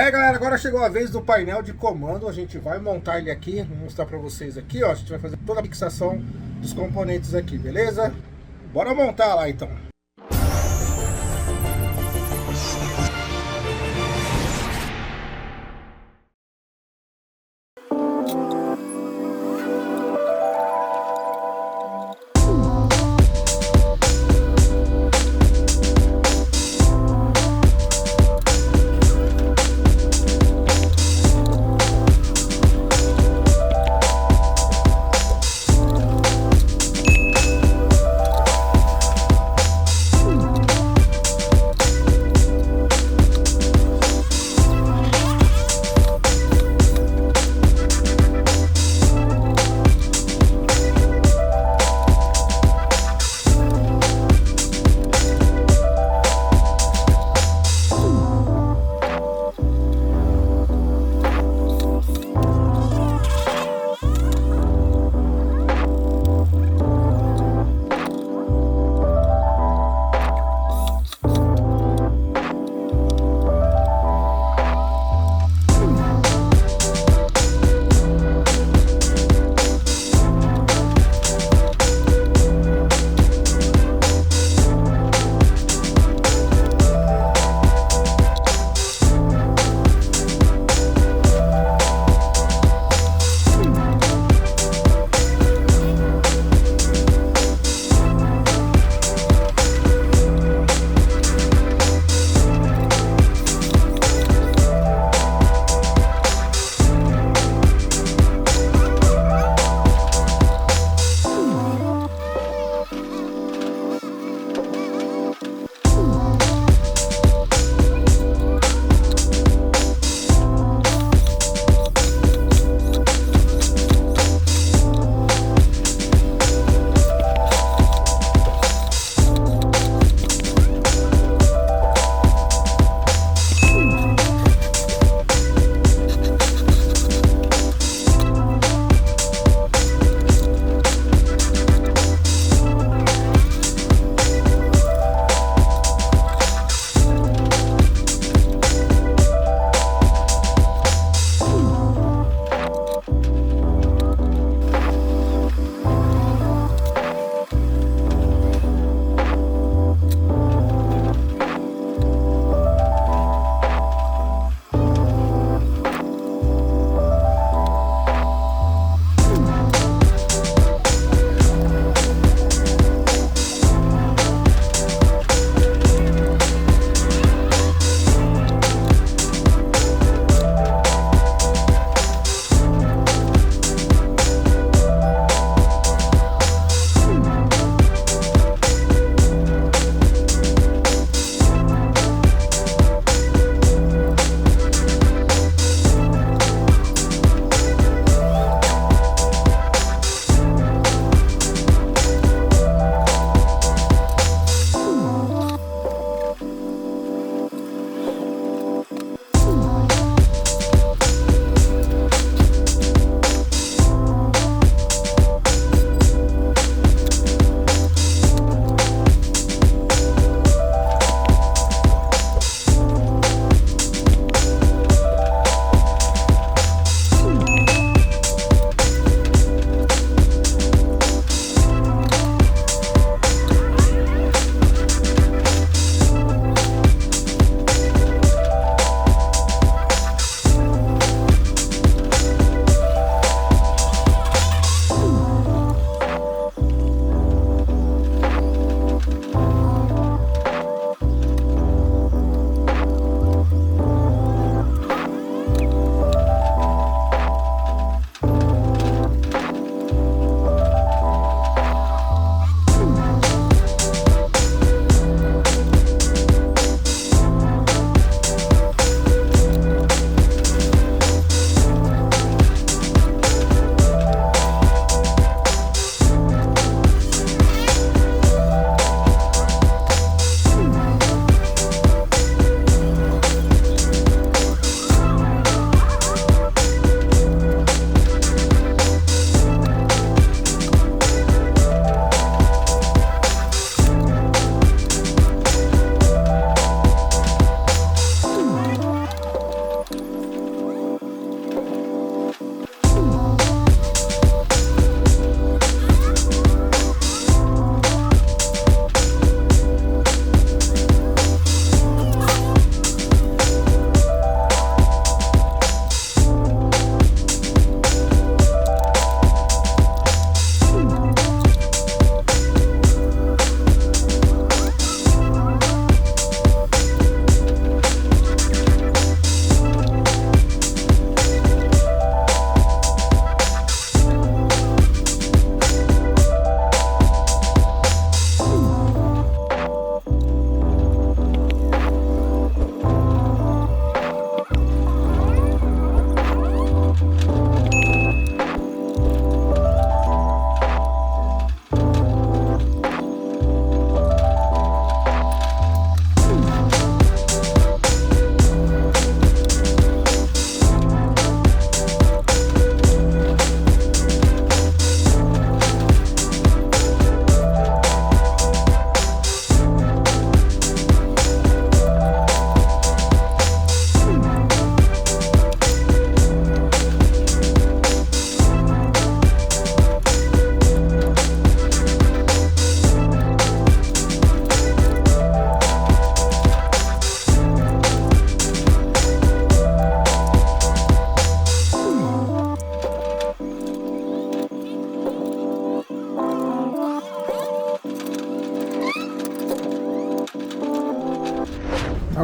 Galera, agora chegou a vez do painel de comando. A gente vai montar ele aqui, vou mostrar pra vocês aqui, ó. A gente vai fazer toda a fixação dos componentes aqui, beleza? Bora montar lá então.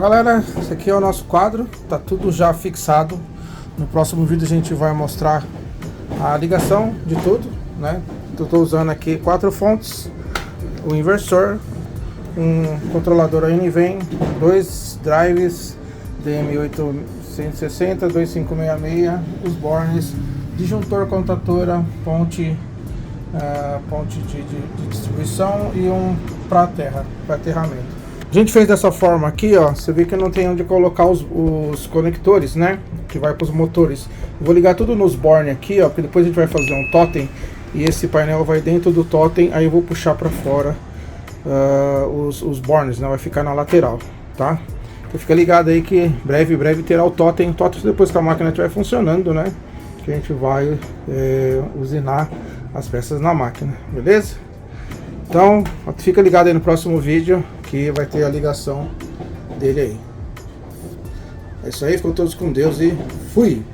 galera, esse aqui é o nosso quadro, tá tudo já fixado. No próximo vídeo a gente vai mostrar a ligação de tudo, né? Eu tô usando aqui 4 fontes, o inversor, um controlador Vem, 2 drives DM860, 2566, os bornes, disjuntor, contatora, ponte de distribuição e um para terra, para aterramento. A gente fez dessa forma aqui, ó. Você vê que não tem onde colocar os conectores, né? Que vai para os motores. Eu vou ligar tudo nos bornes aqui, ó, porque depois a gente vai fazer um totem e esse painel vai dentro do totem. Aí eu vou puxar para fora os bornes, né? Vai ficar na lateral, tá? Então fica ligado aí que breve terá o totem. Depois que a máquina estiver funcionando, né? Que a gente vai usinar as peças na máquina, beleza? Então fica ligado aí no próximo vídeo que vai ter a ligação dele aí. É isso aí, ficam todos com Deus e fui!